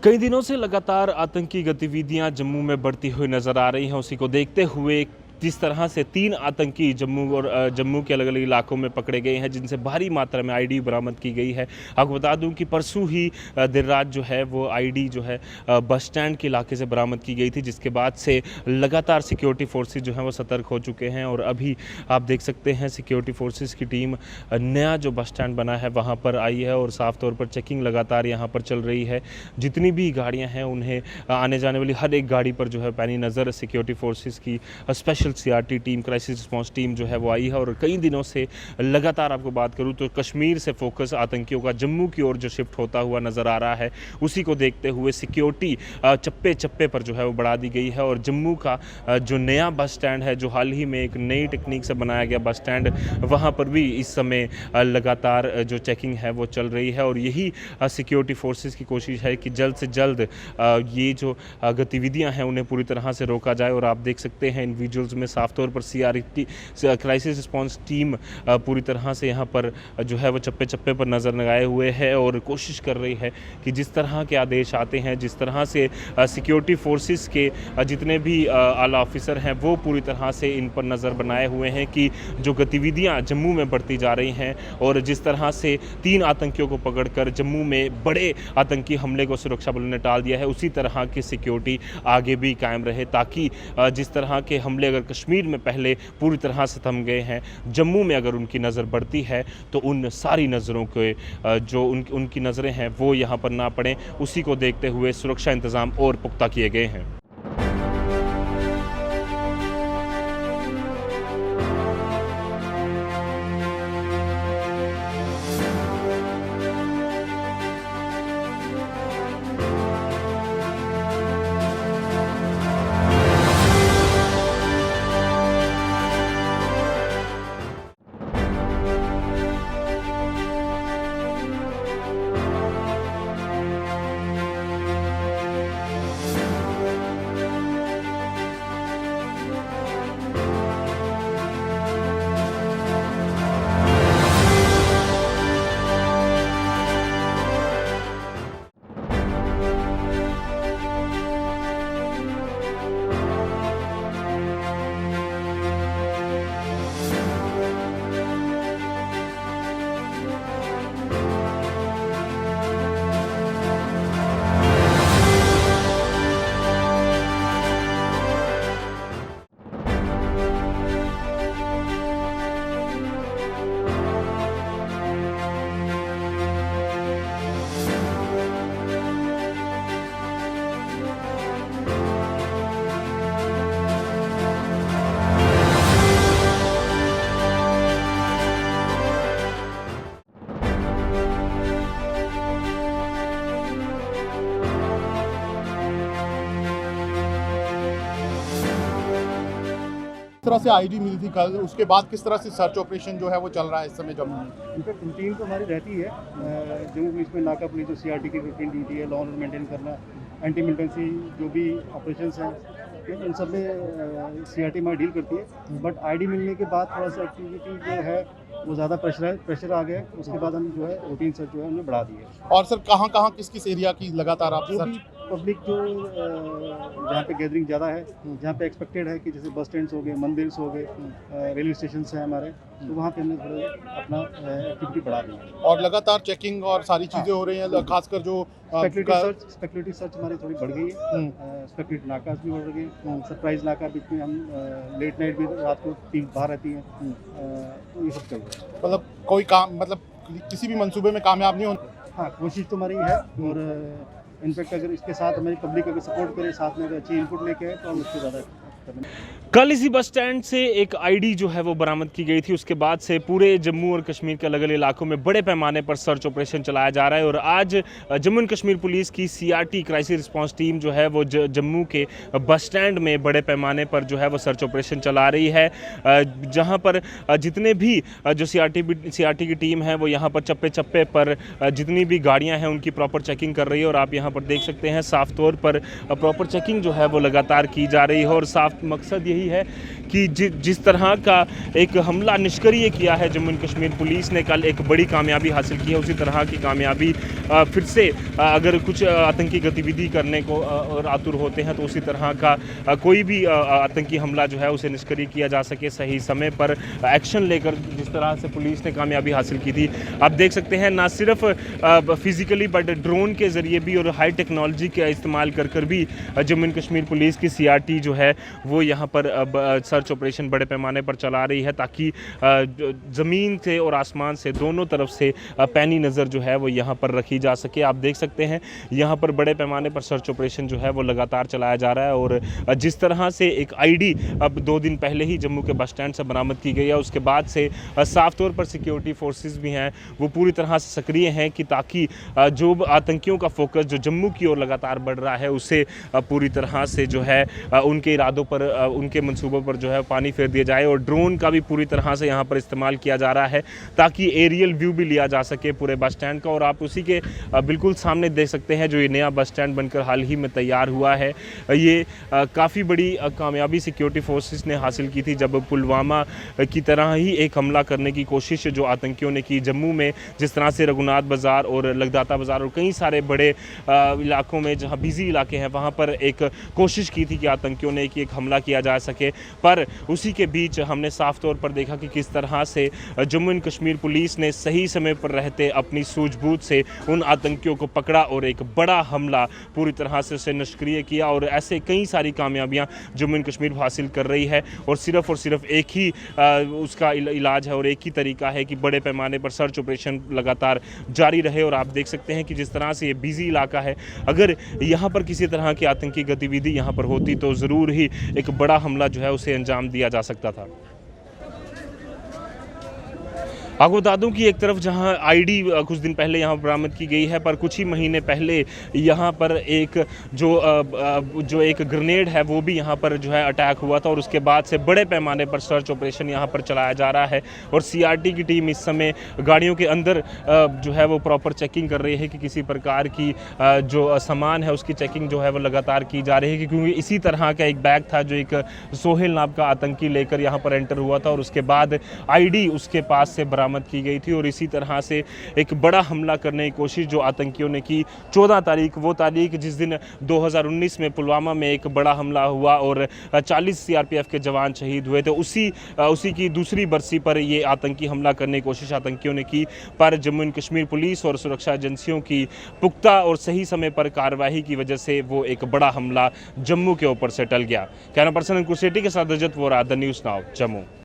कई दिनों से लगातार आतंकी गतिविधियां जम्मू में बढ़ती हुई नजर आ रही हैं। उसी को देखते हुए जिस तरह से 3 आतंकी जम्मू के अलग अलग इलाकों में पकड़े गए हैं, जिनसे भारी मात्रा में आईडी बरामद की गई है। आपको बता दूं कि परसों ही देर रात जो है वो आईडी जो है बस स्टैंड के इलाके से बरामद की गई थी, जिसके बाद से लगातार सिक्योरिटी फोर्सेज जो हैं वो सतर्क हो चुके हैं। और अभी आप देख सकते हैं सिक्योरिटी फोर्सेज की टीम नया जो बस स्टैंड बना है वहाँ पर आई है और साफ तौर पर चेकिंग लगातार यहाँ पर चल रही है। जितनी भी गाड़ियाँ हैं उन्हें आने जाने वाली हर एक गाड़ी पर जो है पैनी नज़र सिक्योरिटी फोर्सेज की special CRT team, crisis response team जो है वो आई है। और कई दिनों से लगातार आपको बात करूं तो कश्मीर से फोकस आतंकियों का जम्मू की ओर जो शिफ्ट होता हुआ नज़र आ रहा है, उसी को देखते हुए सिक्योरिटी चप्पे चप्पे पर जो है वो बढ़ा दी गई है। और जम्मू का जो नया बस स्टैंड है, जो हाल ही में एक नई टेक्निक से बनाया गया बस स्टैंड, वहाँ पर भी इस समय लगातार जो चेकिंग है वो चल रही है। और यही सिक्योरिटी फोर्सेस की कोशिश है कि जल्द से जल्द ये जो गतिविधियाँ हैं उन्हें पूरी तरह से रोका जाए। और आप देख सकते हैं इन विजुअल्स में साफ तौर पर सीआरटी क्राइसिस रिस्पांस टीम पूरी तरह से यहाँ पर जो है वो चप्पे चप्पे पर नज़र लगाए हुए है और कोशिश कर रही है कि जिस तरह के आदेश आते हैं, जिस तरह से सिक्योरिटी फोर्सेस के जितने भी आला ऑफिसर हैं वो पूरी तरह से इन पर नज़र बनाए हुए हैं कि जो गतिविधियाँ जम्मू में बढ़ती जा रही हैं और जिस तरह से 3 आतंकियों को पकड़कर जम्मू में बड़े आतंकी हमले को सुरक्षा बलों ने टाल दिया है, उसी तरह की सिक्योरिटी आगे भी कायम रहे, ताकि जिस तरह के हमले अगर कश्मीर में पहले पूरी तरह से थम गए हैं, जम्मू में अगर उनकी नज़र बढ़ती है तो उन सारी नज़रों के जो उनकी नज़रें हैं वो यहाँ पर ना पड़ें। उसी को देखते हुए सुरक्षा इंतज़ाम और पुख्ता किए गए हैं। किस तरह से आईडी मिली थी कल, उसके बाद किस तरह से सर्च ऑपरेशन जो है वो चल रहा है इस समय जम्मू में? इनफैक्ट रूटीन तो हमारी रहती है जम्मू पुलिस में, नाका पुलिस जो सीआरटी की रूटीन ड्यूटी है, लॉ ऑर्डर मेंटेन करना, एंटी मिलिटेंसी जो भी ऑपरेशंस हैं इन सब में सीआरटी हमारी डील करती है। बट आईडी मिलने के बाद थोड़ा सा एक्टिविटी जो है वो ज़्यादा प्रेशर आ गया, उसके बाद हम जो है रूटीन सर्च जो है हमने बढ़ा दी है। और सर कहाँ कहाँ किस एरिया की लगातार आप जो भी सर्च? पब्लिक जो जहाँ पे गैदरिंग ज़्यादा है, जहाँ पे एक्सपेक्टेड है कि जैसे बस स्टैंड्स हो गए, मंदिर हो गए, रेलवे स्टेशन हैं हमारे, तो वहाँ पे हमने थोड़ा अपना एक्टिविटी बढ़ा दी है। और लगातार चेकिंग और सारी चीज़ें हो रही हैं, खासकर जो स्पेकुलेटिव सर्च हमारी थोड़ी बढ़ गई है। स्पेकुलेटिव नाका भी बढ़ गई, सरप्राइज नाका बीच में हम लेट नाइट भी रात को टीम बाहर रहती हैं, तो ये सब चल रहा है। मतलब कोई काम, मतलब किसी भी मंसूबे में कामयाब नहीं होना। हाँ, कोशिश तो हमारी है। और इनफैक्ट अगर इसके साथ हमारी पब्लिक अगर सपोर्ट करे, साथ में अगर अच्छी इनपुट लेके आए तो हम उससे ज़्यादा कल इसी बस स्टैंड से एक आईडी जो है वो बरामद की गई थी। उसके बाद से पूरे जम्मू और कश्मीर के अलग अलग इलाकों में बड़े पैमाने पर सर्च ऑपरेशन चलाया जा रहा है। और आज जम्मू एंड कश्मीर पुलिस की सीआरटी क्राइसिस रिस्पांस टीम जो है वो जम्मू के बस स्टैंड में बड़े पैमाने पर जो है वो सर्च ऑपरेशन चला रही है, जहां पर जितने भी जो सीआरटी की टीम है वो यहाँ पर चप्पे चप्पे पर जितनी भी गाड़ियाँ हैं उनकी प्रॉपर चेकिंग कर रही है। और आप यहाँ पर देख सकते हैं साफ तौर पर प्रॉपर चेकिंग जो है वो लगातार की जा रही है। और साफ मकसद यही है कि जिस तरह का एक हमला निष्क्रिय किया है जम्मू एंड कश्मीर पुलिस ने, कल एक बड़ी कामयाबी हासिल की है, उसी तरह की कामयाबी फिर से अगर कुछ आतंकी गतिविधि करने को और आतुर होते हैं तो उसी तरह का कोई भी आतंकी हमला जो है उसे निष्क्रिय किया जा सके, सही समय पर एक्शन लेकर जिस तरह से पुलिस ने कामयाबी हासिल की थी। आप देख सकते हैं ना सिर्फ फिजिकली बट ड्रोन के ज़रिए भी और हाई टेक्नोलॉजी का इस्तेमाल कर भी जम्मू एंड कश्मीर पुलिस की CRT जो है वो यहाँ पर सर्च ऑपरेशन बड़े पैमाने पर चला रही है, ताकि ज़मीन से और आसमान से दोनों तरफ से पैनी नज़र जो है वो यहाँ पर रखी जा सके। आप देख सकते हैं यहाँ पर बड़े पैमाने पर सर्च ऑपरेशन जो है वो लगातार चलाया जा रहा है, और जिस तरह से एक ID अब 2 दिन पहले ही जम्मू के बस स्टैंड से बरामद की गई है, उसके बाद से साफ तौर पर सिक्योरिटी फोर्सेस भी हैं वो पूरी तरह से सक्रिय हैं कि ताकि जो आतंकियों का फोकस जो जम्मू की ओर लगातार बढ़ रहा है उसे पूरी तरह से जो है उनके इरादों पर, उनके मंसूबों पर जो है पानी फेर दिया जाए, और ड्रोन का भी पूरी तरह से यहाँ पर इस्तेमाल किया जा रहा है ताकि एरियल व्यू भी लिया जा सके पूरे बस स्टैंड का। और आप उसी के बिल्कुल सामने देख सकते हैं जो ये नया बस स्टैंड बनकर हाल ही में तैयार हुआ है, ये काफ़ी बड़ी कामयाबी सिक्योरिटी फोर्सेस ने हासिल की थी जब पुलवामा की तरह ही एक हमला करने की कोशिश जो आतंकियों ने की जम्मू में, जिस तरह से रघुनाथ बाज़ार और लगदाता बाज़ार और कई सारे बड़े इलाकों में जहां बिजी इलाके हैं वहां पर एक कोशिश की थी कि आतंकियों ने कि एक हमला किया जा सके, पर उसी के बीच हमने साफ तौर पर देखा कि किस तरह से जम्मू एंड कश्मीर पुलिस ने सही समय पर रहते अपनी सूझबूझ से उन आतंकियों को पकड़ा और एक बड़ा हमला पूरी तरह से उसे निष्क्रिय किया। और ऐसे कई सारी कामयाबियां जम्मू एंड कश्मीर हासिल कर रही है, और सिर्फ एक ही उसका इलाज है और एक ही तरीका है कि बड़े पैमाने पर सर्च ऑपरेशन लगातार जारी रहे। और आप देख सकते हैं कि जिस तरह से ये बिजी इलाका है, अगर यहाँ पर किसी तरह की आतंकी गतिविधि यहाँ पर होती तो ज़रूर ही एक बड़ा हमला जो है उसे अंजाम दिया जा सकता था। आपको बता दूं कि एक तरफ जहां ID कुछ दिन पहले यहाँ बरामद की गई है, पर कुछ ही महीने पहले यहाँ पर एक जो एक ग्रेनेड है वो भी यहाँ पर जो है अटैक हुआ था, और उसके बाद से बड़े पैमाने पर सर्च ऑपरेशन यहाँ पर चलाया जा रहा है। और CRT की टीम इस समय गाड़ियों के अंदर जो है वो प्रॉपर चेकिंग कर रही है कि किसी प्रकार की जो सामान है उसकी चेकिंग जो है वो लगातार की जा रही है, क्योंकि इसी तरह का एक बैग था जो एक सोहेल नाम का आतंकी लेकर यहाँ पर एंटर हुआ था, और उसके बाद ID उसके पास से बरामद की गई थी। और इसी तरह से एक बड़ा हमला करने की कोशिश जो आतंकियों ने की 14 तारीख, वो तारीख जिस दिन 2019 में पुलवामा में एक बड़ा हमला हुआ और 40 CRPF के जवान शहीद हुए थे, उसी की दूसरी बरसी पर ये आतंकी हमला करने की कोशिश आतंकियों ने की। पर जम्मू एंड कश्मीर पुलिस और सुरक्षा एजेंसियों की पुख्ता और सही समय पर कार्रवाई की वजह से वो एक बड़ा हमला जम्मू के ऊपर से टल गया। कैमरा पर्सन अंकुर सेठी के साथ Rajat Vora, the news now, Jammu.